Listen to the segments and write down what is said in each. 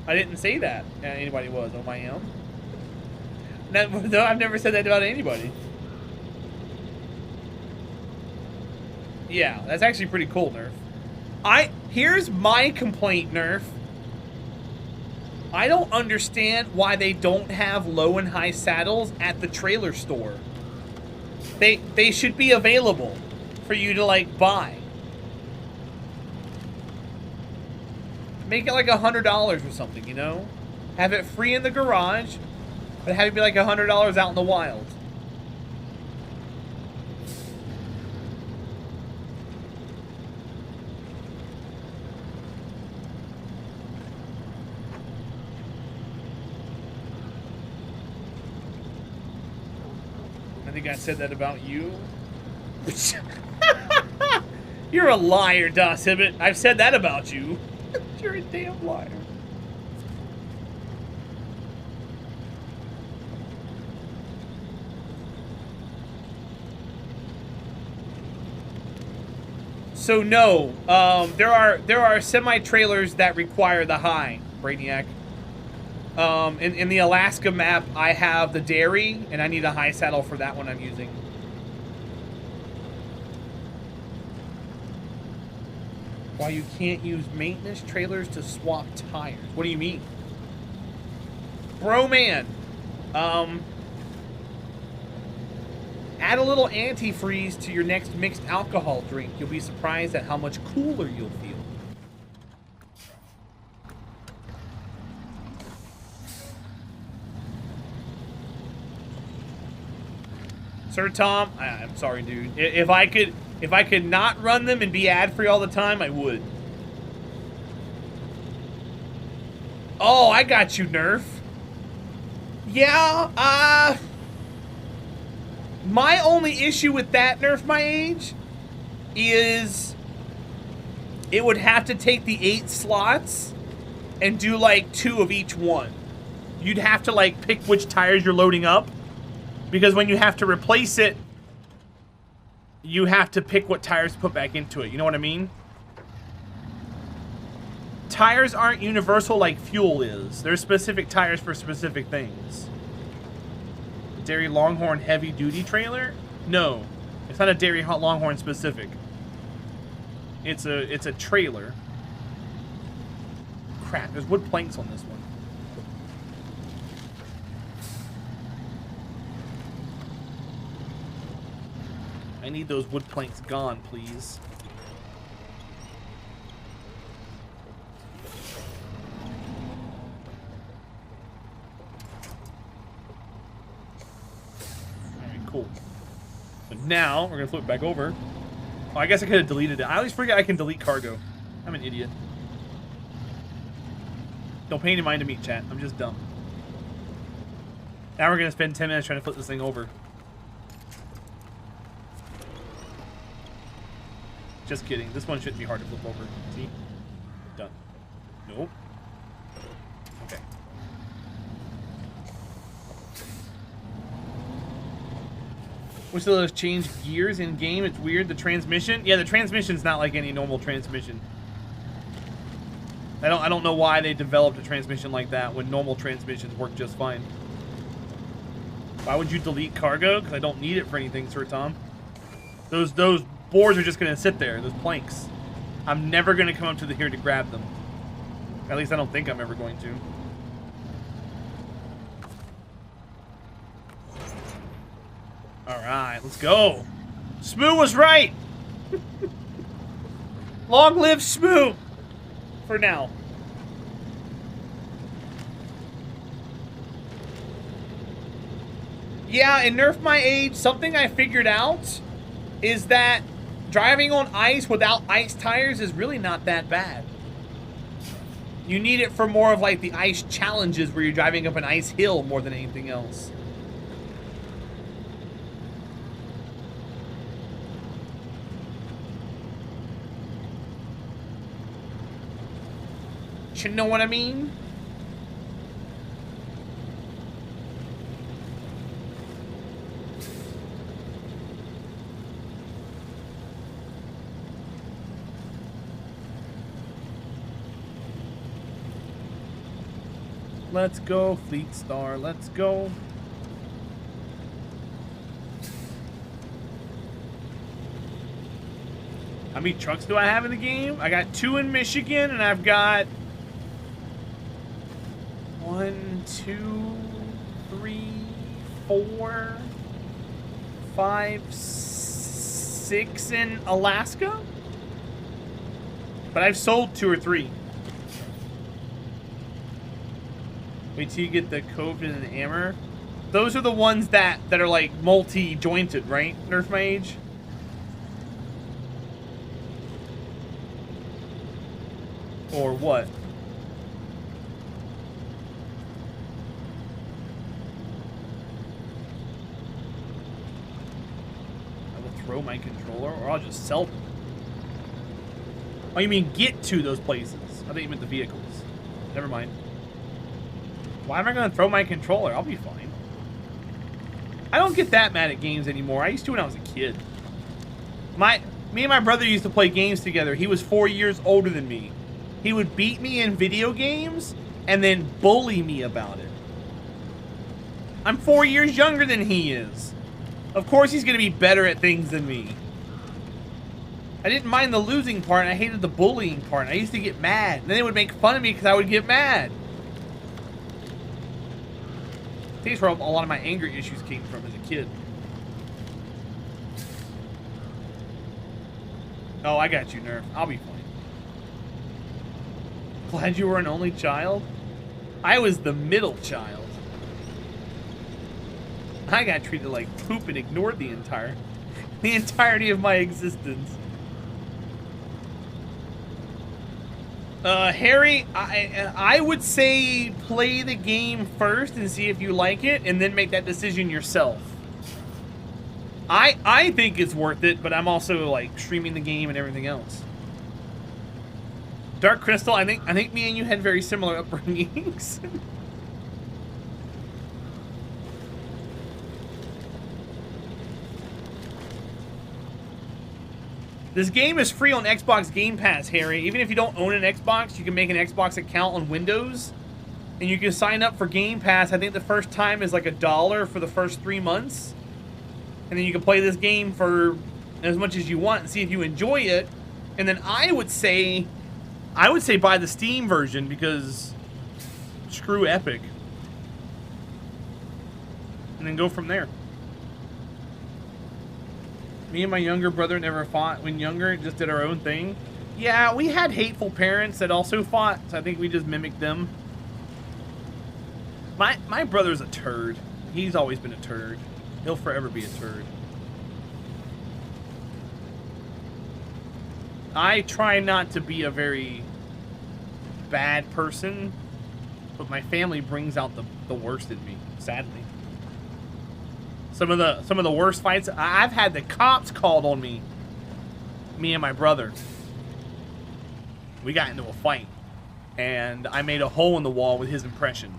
I didn't say that anybody was. Oh, I am. No, I've never said that about anybody. Yeah, that's actually pretty cool, Nerf. Here's my complaint, Nerf. I don't understand why they don't have low and high saddles at the trailer store. They should be available for you to, like, buy. Make it like $100 or something, you know? Have it free in the garage, but have it be like $100 out in the wild. I think I said that about you. You're a liar, Das Hibbit. I've said that about you. You're a damn liar. So no, there are semi-trailers that require the high, Brainiac. In the Alaska map, I have the dairy, and I need a high saddle for that one I'm using. Why you can't use maintenance trailers to swap tires? What do you mean? Bro, man. Add a little antifreeze to your next mixed alcohol drink. You'll be surprised at how much cooler you'll feel. Sir Tom, I'm sorry, dude. If I could not run them and be ad-free all the time, I would. Oh, I got you, Nerf. Yeah, my only issue with that, Nerf my age, is it would have to take the 8 slots and do, like, 2 of each one. You'd have to, like, pick which tires you're loading up. Because when you have to replace it, you have to pick what tires to put back into it. You know what I mean? Tires aren't universal like fuel is. There's specific tires for specific things. Dairy Longhorn heavy duty trailer? No. It's not a Dairy Longhorn specific. It's a trailer. Crap, there's wood planks on this one. I need those wood planks gone, please. Alright, cool. So now, we're gonna flip it back over. Oh, I guess I could have deleted it. I always forget I can delete cargo. I'm an idiot. Don't pay any mind to me, chat. I'm just dumb. Now we're gonna spend 10 minutes trying to flip this thing over. Just kidding. This one shouldn't be hard to flip over. See? Done. Nope. Okay. Wish they'll just change gears in game. It's weird. The transmission. Yeah, the transmission's not like any normal transmission. I don't know why they developed a transmission like that when normal transmissions work just fine. Why would you delete cargo? Because I don't need it for anything, Sir Tom. Those boards are just going to sit there, those planks. I'm never going to come up to here to grab them. At least I don't think I'm ever going to. Alright, let's go. Smoo was right! Long live Smoo! For now. Yeah, in Nerf my age, something I figured out is that driving on ice without ice tires is really not that bad. You need it for more of like the ice challenges where you're driving up an ice hill more than anything else. You know what I mean? Let's go, Fleet Star. Let's go. How many trucks do I have in the game? I got 2 in Michigan, and I've got 1, 2, 3, 4, 5, 6 in Alaska. But I've sold 2 or 3. Wait till you get the Cove and the Hammer. Those are the ones that are like multi-jointed, right? Nerf my age. Or what? I will throw my controller, or I'll just sell them. Oh, you mean get to those places? I think you meant the vehicles. Never mind. Why am I going to throw my controller? I'll be fine. I don't get that mad at games anymore. I used to when I was a kid. Me and my brother used to play games together. He was 4 years older than me. He would beat me in video games and then bully me about it. I'm 4 years younger than he is. Of course he's going to be better at things than me. I didn't mind the losing part, and I hated the bullying part. I used to get mad. And then they would make fun of me because I would get mad. I think that's where a lot of my anger issues came from as a kid. Oh, I got you, Nerf. I'll be fine. Glad you were an only child? I was the middle child. I got treated like poop and ignored the entirety of my existence. Harry, I would say play the game first and see if you like it, and then make that decision yourself. I think it's worth it, but I'm also like streaming the game and everything else. Dark Crystal, I think me and you had very similar upbringings. This game is free on Xbox Game Pass, Harry. Even if you don't own an Xbox, you can make an Xbox account on Windows, and you can sign up for Game Pass. I think the first time is like $1 for the first 3 months, and then you can play this game for as much as you want and see if you enjoy it. And then I would say buy the Steam version, because screw Epic, and then go from there. Me and my younger brother never fought when younger, just did our own thing. Yeah, we had hateful parents that also fought, so I think we just mimicked them. My brother's a turd. He's always been a turd. He'll forever be a turd. I try not to be a very bad person, but my family brings out the worst in me, sadly. Some of the worst fights, I've had the cops called on me. Me and my brother. We got into a fight, and I made a hole in the wall with his impression.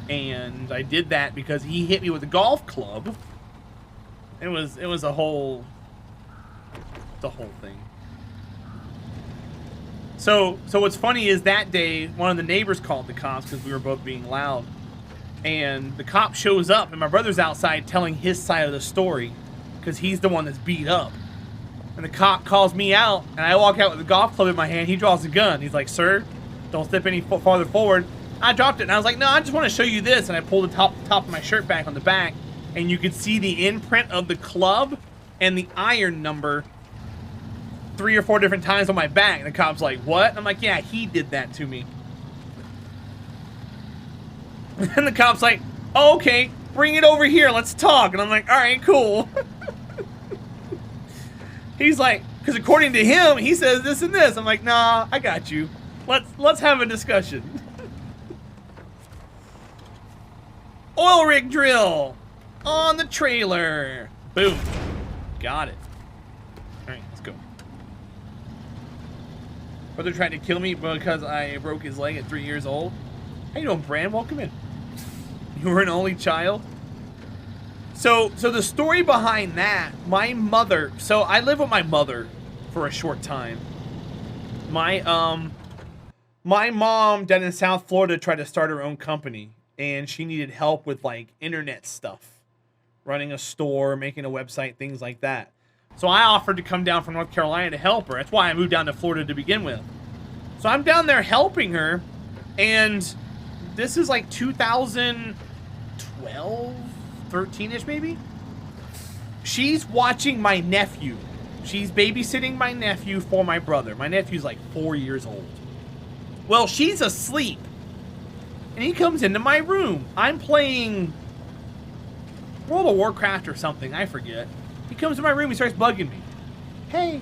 And I did that because he hit me with a golf club. It was the whole thing. So what's funny is that day, one of the neighbors called the cops because we were both being loud. And the cop shows up, and my brother's outside telling his side of the story because he's the one that's beat up. And the cop calls me out, and I walk out with a golf club in my hand. He draws a gun. He's like, "Sir, don't step any farther forward." I dropped it, and I was like, "No, I just want to show you this." And I pulled the top of my shirt back on the back, and you could see the imprint of the club and the iron number 3 or 4 different times on my back. And the cop's like, "What?" And I'm like, "Yeah, he did that to me." And the cop's like, "Oh, okay, bring it over here, let's talk." And I'm like, "All right, cool." He's like, because according to him, he says this and this. I'm like, "Nah, I got you. Let's have a discussion." Oil rig drill on the trailer. Boom. Got it. All right, let's go. Brother tried to kill me because I broke his leg at 3 years old. How you doing, Brand? Welcome in. You were an only child? So the story behind that, my mother, so I lived with my mother for a short time. My My mom down in South Florida tried to start her own company, and she needed help with like internet stuff, running a store, making a website, things like that. So I offered to come down from North Carolina to help her. That's why I moved down to Florida to begin with. So I'm down there helping her, and this is like 2012, 13-ish maybe. She's watching my nephew. She's babysitting my nephew for my brother. My nephew's like 4 years old. Well, she's asleep, and he comes into my room. I'm playing World of Warcraft or something, I forget. He comes to my room, he starts bugging me. Hey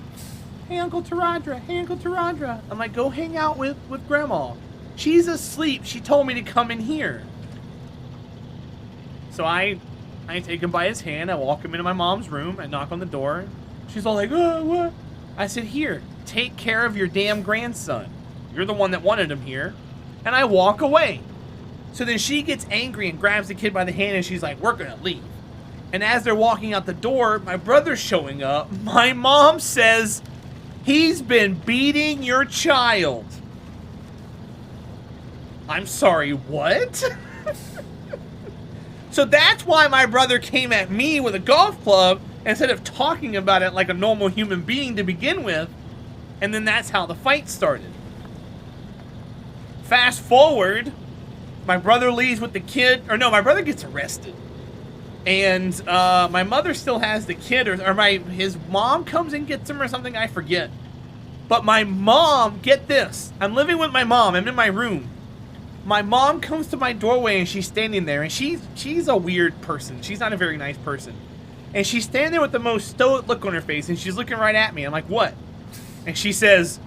Uncle Terahdra, hey Uncle Terahdra. I'm like, go hang out with Grandma. She's asleep, she told me to come in here. So I take him by his hand, I walk him into my mom's room, I knock on the door. She's all like, oh, what? I said, here, take care of your damn grandson. You're the one that wanted him here. And I walk away. So then she gets angry and grabs the kid by the hand and she's like, we're gonna leave. And as they're walking out the door, my brother's showing up. My mom says, he's been beating your child. I'm sorry, what? So that's why my brother came at me with a golf club instead of talking about it like a normal human being to begin with. And then that's how the fight started. Fast forward, my brother leaves with the kid, or no, my brother gets arrested. And my mother still has the kid, or his mom comes and gets him or something, I forget. But my mom, get this, I'm living with my mom, I'm in my room. My mom comes to my doorway and she's standing there, and she's a weird person. She's not a very nice person. And she's standing there with the most stoic look on her face, and she's looking right at me. I'm like, what? And she says,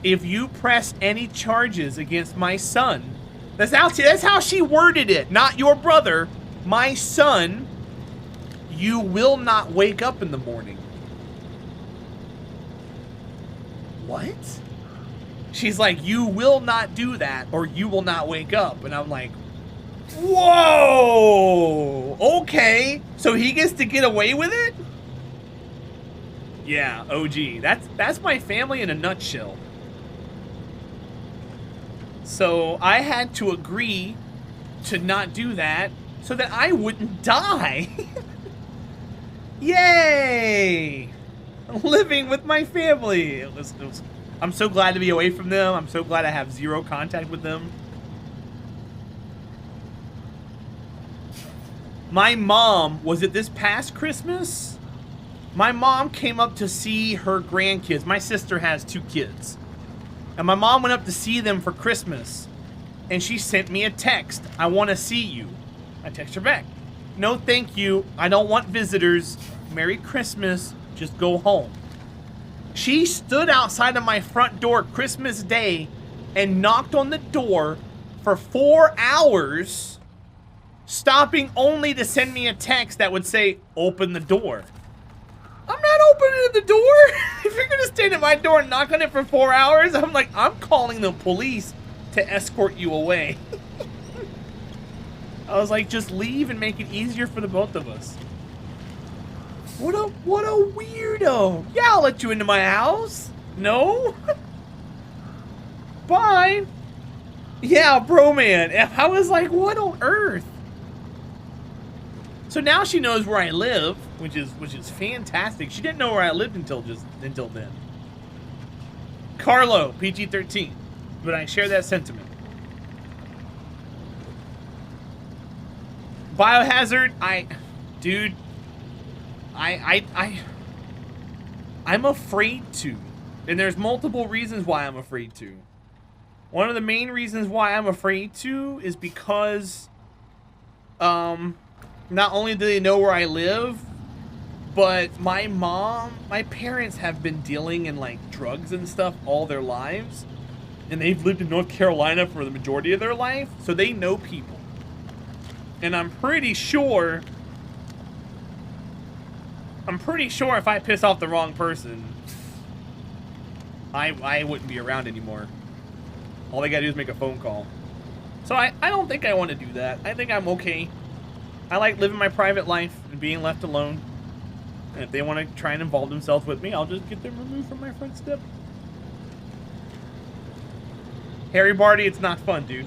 if you press any charges against my son, that's how she worded it, not your brother, my son, you will not wake up in the morning. What? She's like, you will not do that or you will not wake up. And I'm like, whoa, okay. So he gets to get away with it? Yeah, OG. That's my family in a nutshell. So I had to agree to not do that so that I wouldn't die. Yay! Living with my family. It was, I'm so glad to be away from them. I'm so glad I have zero contact with them. My mom, was it this past Christmas? My mom came up to see her grandkids. My sister has 2 kids. And my mom went up to see them for Christmas. And she sent me a text. I want to see you. I text her back. No, thank you. I don't want visitors. Merry Christmas. Just go home. She stood outside of my front door Christmas Day and knocked on the door for 4 hours, stopping only to send me a text that would say, open the door. I'm not opening the door. If you're going to stand at my door and knock on it for 4 hours, I'm like, I'm calling the police to escort you away. I was like, just leave and make it easier for the both of us. What a weirdo. Yeah, I'll let you into my house. No? Bye. Yeah, bro, man. I was like, what on earth? So now she knows where I live, which is fantastic. She didn't know where I lived until then. Carlo, PG-13. But I share that sentiment. Biohazard, I'm afraid to. And there's multiple reasons why I'm afraid to. One of the main reasons why I'm afraid to is because not only do they know where I live, but my parents have been dealing in like drugs and stuff all their lives. And they've lived in North Carolina for the majority of their life, so they know people. And I'm pretty sure if I piss off the wrong person, I wouldn't be around anymore. All they gotta do is make a phone call. So I don't think I want to do that. I think I'm okay. I like living my private life and being left alone. And if they want to try and involve themselves with me, I'll just get them removed from my front step. Harry Barty, it's not fun, dude.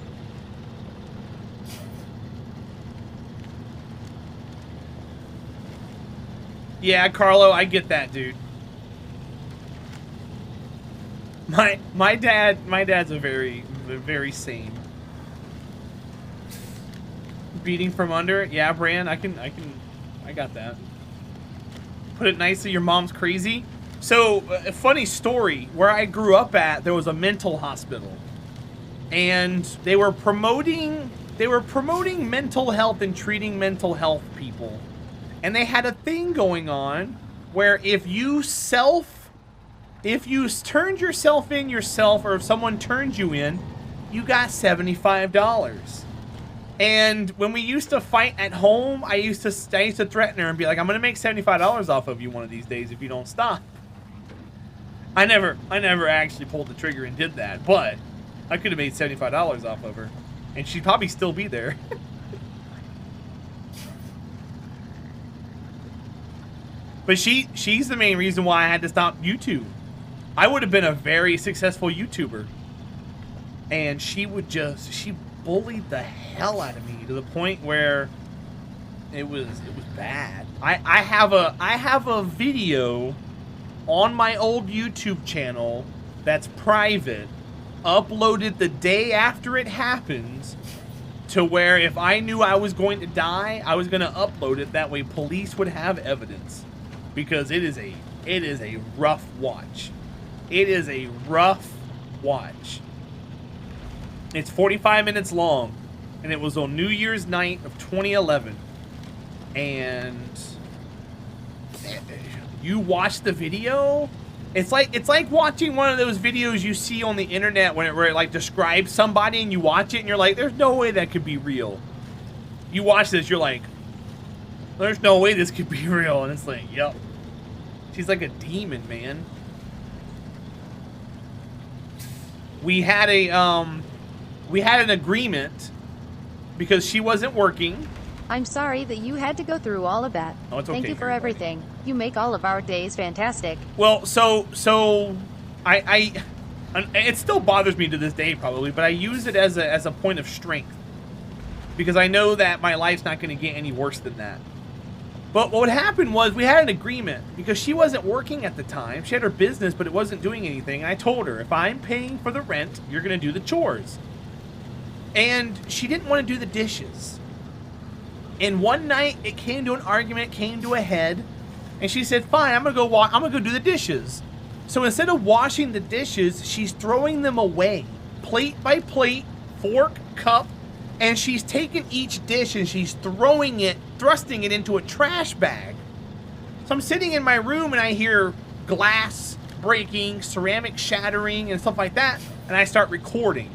Yeah, Carlo, I get that, dude. My dad's a very sane. Beating from under, yeah, Bran, I got that. Put it nicely, your mom's crazy. So, a funny story, where I grew up at, there was a mental hospital. And they were promoting mental health and treating mental health people. And they had a thing going on where if you turned yourself in yourself, or if someone turned you in, you got $75. And when we used to fight at home, I used to threaten her and be like, I'm gonna make $75 off of you one of these days if you don't stop. I never actually pulled the trigger and did that, but I could have made $75 off of her, and she'd probably still be there. But she's the main reason why I had to stop YouTube. I would have been a very successful YouTuber. And she bullied the hell out of me to the point where it was bad. I have a video on my old YouTube channel that's private, uploaded the day after it happens, to where if I knew I was going to die, I was going to upload it. That way police would have evidence. Because it is a rough watch. It is a rough watch. It's 45 minutes long, and it was on New Year's night of 2011. And you watch the video, it's like watching one of those videos you see on the internet where it like describes somebody, and you watch it and you're like, there's no way that could be real. You watch this, you're like, there's no way this could be real. And it's like, yep. She's like a demon, man. We had an agreement because she wasn't working. I'm sorry that you had to go through all of that. Oh, it's okay. Thank you for everything. You make all of our days fantastic. Well, so it still bothers me to this day probably, but I use it as a point of strength. Because I know that my life's not going to get any worse than that. But what happened was we had an agreement because she wasn't working at the time. She had her business, but it wasn't doing anything. And I told her, if I'm paying for the rent, you're going to do the chores. And she didn't want to do the dishes. And one night it came to an argument, came to a head, and she said, "Fine, I'm going to go do the dishes." So instead of washing the dishes, she's throwing them away, plate by plate, fork, cup. And she's taking each dish and she's thrusting it into a trash bag. So I'm sitting in my room and I hear glass breaking, ceramic shattering, and stuff like that. And I start recording.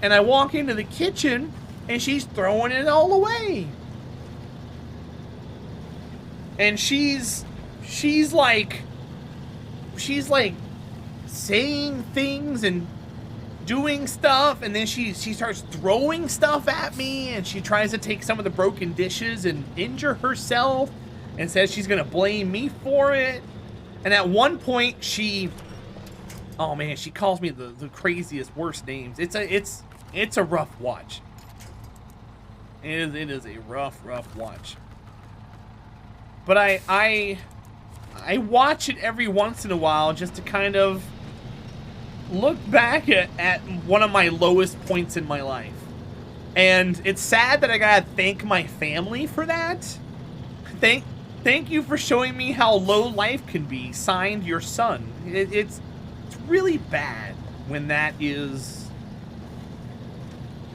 And I walk into the kitchen and she's throwing it all away. And she's like saying things and doing stuff, and then she starts throwing stuff at me, and she tries to take some of the broken dishes and injure herself, and says she's gonna blame me for it. And at one point she calls me the craziest, worst names. It's a rough watch. It is a rough watch. But I watch it every once in a while just to kind of look back at one of my lowest points in my life. And it's sad that I gotta thank my family for that. Thank you for showing me how low life can be. Signed, your son. It's really bad when that is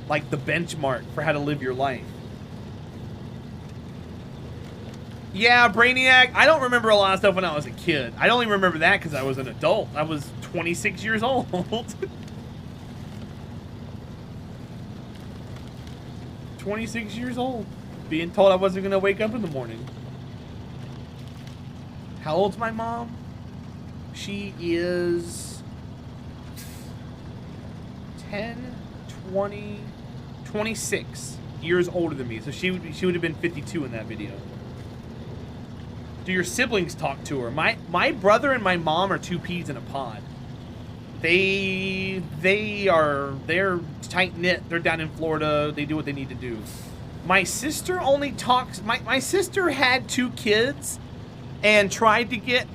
like the benchmark for how to live your life. Yeah, Brainiac, I don't remember a lot of stuff when I was a kid. I only remember that because I was an adult. I was 26 years old. 26 years old. Being told I wasn't going to wake up in the morning. How old's my mom? She is 10, 20, 26 years older than me. So she would have been 52 in that video. Do your siblings talk to her? My brother and my mom are two peas in a pod. They're tight knit. They're down in Florida. They do what they need to do. My sister only talks. My sister had 2 kids, and tried to get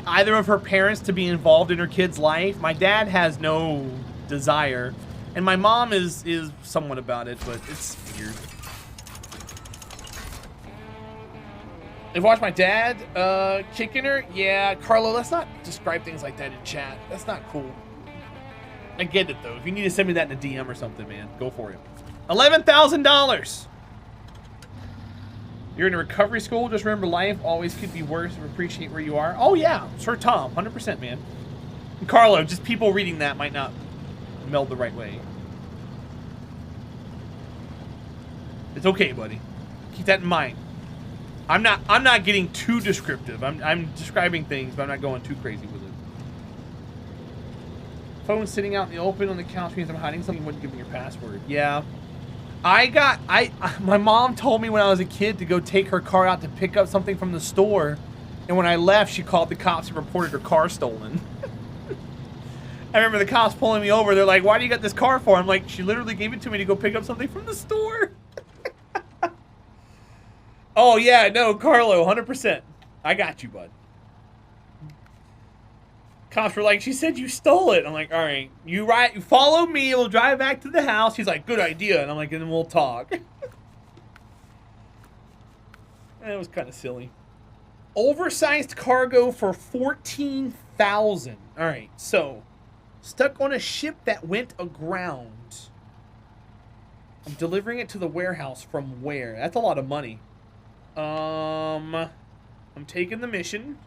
either of her parents to be involved in her kid's life. My dad has no desire, and my mom is somewhat about it, but it's weird. I've watched my dad kicking her. Yeah, Carlo, let's not describe things like that in chat. That's not cool. I get it, though. If you need to send me that in a DM or something, man, go for it. $11,000. You're in a recovery school. Just remember, life always could be worse. Appreciate where you are. Oh, yeah. Sir Tom. 100%, man. And Carlo, just people reading that might not meld the right way. It's okay, buddy. Keep that in mind. I'm not getting too descriptive. I'm describing things, but I'm not going too crazy with it. Phone sitting out in the open on the couch means I'm hiding something. Wouldn't give me your password. Yeah. My mom told me when I was a kid to go take her car out to pick up something from the store, and when I left, she called the cops and reported her car stolen. I remember the cops pulling me over. They're like, "Why do you got this car for?" I'm like, "She literally gave it to me to go pick up something from the store." Oh yeah, no, Carlo, 100%. I got you, bud. Cops were like, "She said you stole it." I'm like, "All right, you follow me. We'll drive back to the house." He's like, "Good idea." And I'm like, "And then we'll talk." That was kind of silly. Oversized cargo for $14,000. All right, so stuck on a ship that went aground. I'm delivering it to the warehouse from where? That's a lot of money. I'm taking the mission.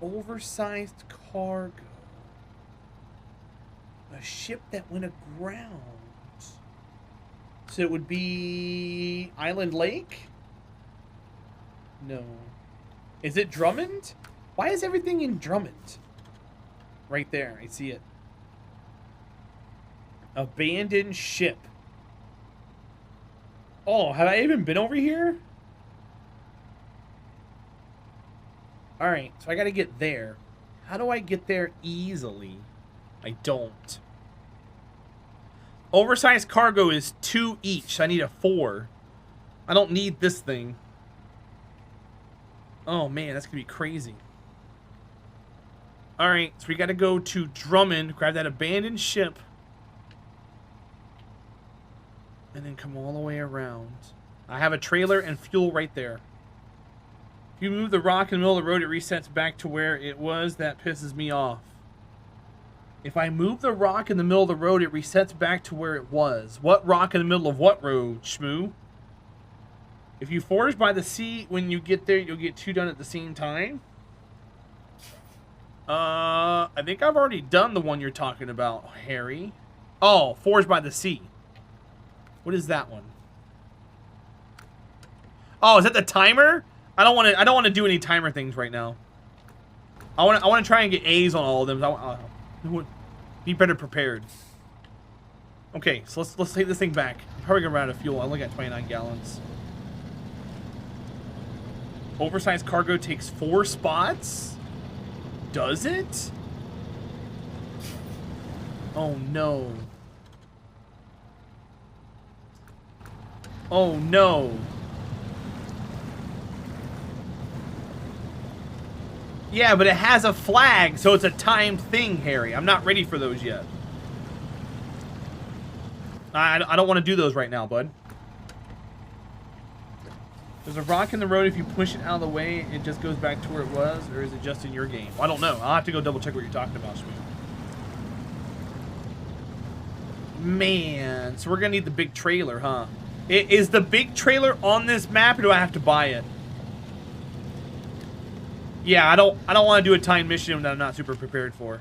Oversized cargo. A ship that went aground. So it would be Island Lake? No. Is it Drummond? Why is everything in Drummond? Right there, I see it. Abandoned ship. Oh, have I even been over here? Alright, so I gotta get there. How do I get there easily? I don't. Oversized cargo is 2 each. I need a 4. I don't need this thing. Oh man, that's gonna be crazy. Alright, so we gotta go to Drummond, grab that abandoned ship, and then come all the way around. I have a trailer and fuel right there. If you move the rock in the middle of the road, it resets back to where it was. That pisses me off. If I move the rock in the middle of the road, it resets back to where it was. What rock in the middle of what road, Shmoo? If you forge by the sea, when you get there, you'll get 2 done at the same time. I think I've already done the one you're talking about, Harry. Oh, forge by the sea. What is that one? Oh, is that the timer? I don't want to do any timer things right now. I want to try and get A's on all of them. Be better prepared. Okay, so let's take this thing back. I'm probably gonna run out of fuel. I only got 29 gallons. Oversized cargo takes 4 spots. Does it? Oh no. Oh no. Yeah, but it has a flag, so it's a timed thing, Harry. I'm not ready for those yet. I don't want to do those right now, bud. There's a rock in the road. If you push it out of the way, it just goes back to where it was, or is it just in your game? Well, I don't know. I'll have to go double check what you're talking about, Smooth. Man, so we're gonna need the big trailer, huh? Is the big trailer on this map, or do I have to buy it? Yeah, I don't want to do a timed mission that I'm not super prepared for.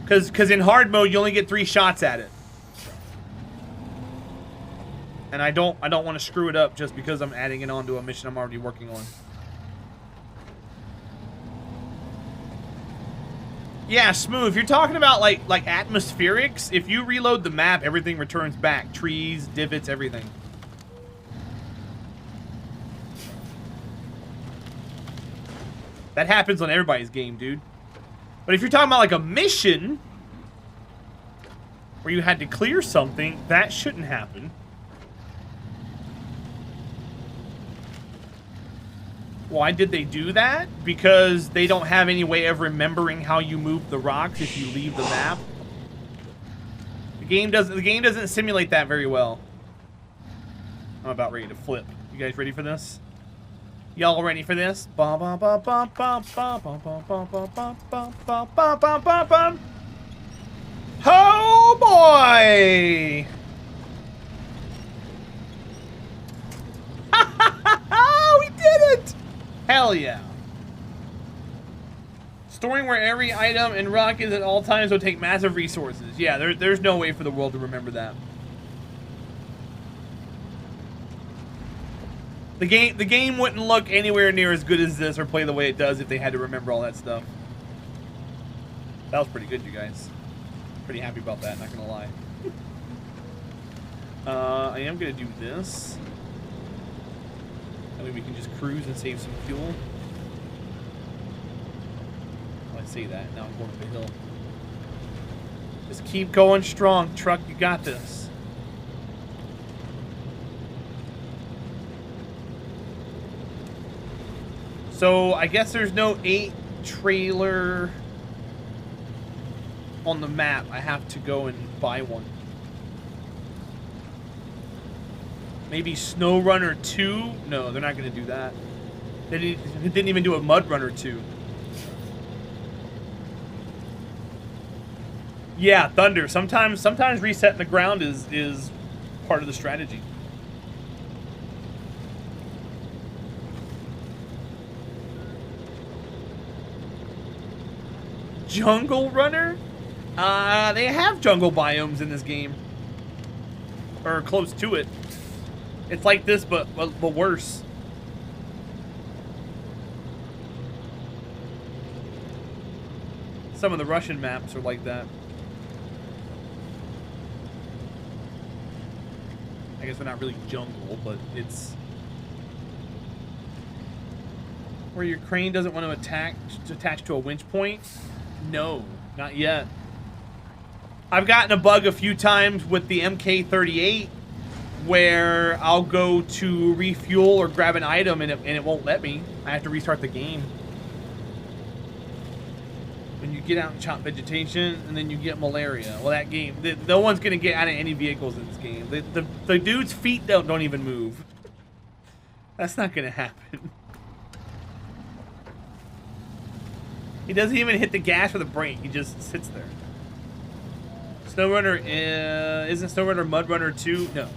Cause in hard mode you only get 3 shots at it. And I don't want to screw it up just because I'm adding it onto a mission I'm already working on. Yeah, Smooth, you're talking about like atmospherics. If you reload the map, everything returns back. Trees, divots, everything. That happens on everybody's game, dude. But if you're talking about like a mission where you had to clear something, that shouldn't happen. Why did they do that? Because they don't have any way of remembering how you move the rocks if you leave the map. The game doesn't simulate that very well. I'm about ready to flip. You guys ready for this? Y'all ready for this? Oh boy! We did it! Hell yeah. Storing where every item and rock is at all times will take massive resources. Yeah, there's no way for the world to remember that. The game wouldn't look anywhere near as good as this or play the way it does if they had to remember all that stuff. That was pretty good, you guys. Pretty happy about that, not gonna lie. I am gonna do this. That way we can just cruise and save some fuel. Oh, I say that, now I'm going up the hill. Just keep going strong, truck, you got this. So, I guess there's no 8 trailer on the map. I have to go and buy one. Maybe Snow Runner 2? No, they're not going to do that. They didn't even do a Mud Runner 2. Yeah, Thunder. Sometimes resetting the ground is part of the strategy. Jungle Runner? They have jungle biomes in this game. Or close to it. It's like this, but worse. Some of the Russian maps are like that. I guess they're not really jungle, but it's... Where your crane doesn't want to attach to a winch point? No, not yet. I've gotten a bug a few times with the MK38 where I'll go to refuel or grab an item and it won't let me. I have to restart the game. When you get out and chop vegetation and then you get malaria. Well, that game, no one's going to get out of any vehicles in this game. The dude's feet don't even move. That's not going to happen. He doesn't even hit the gas or the brake. He just sits there. SnowRunner isn't SnowRunner Mud Runner 2? No.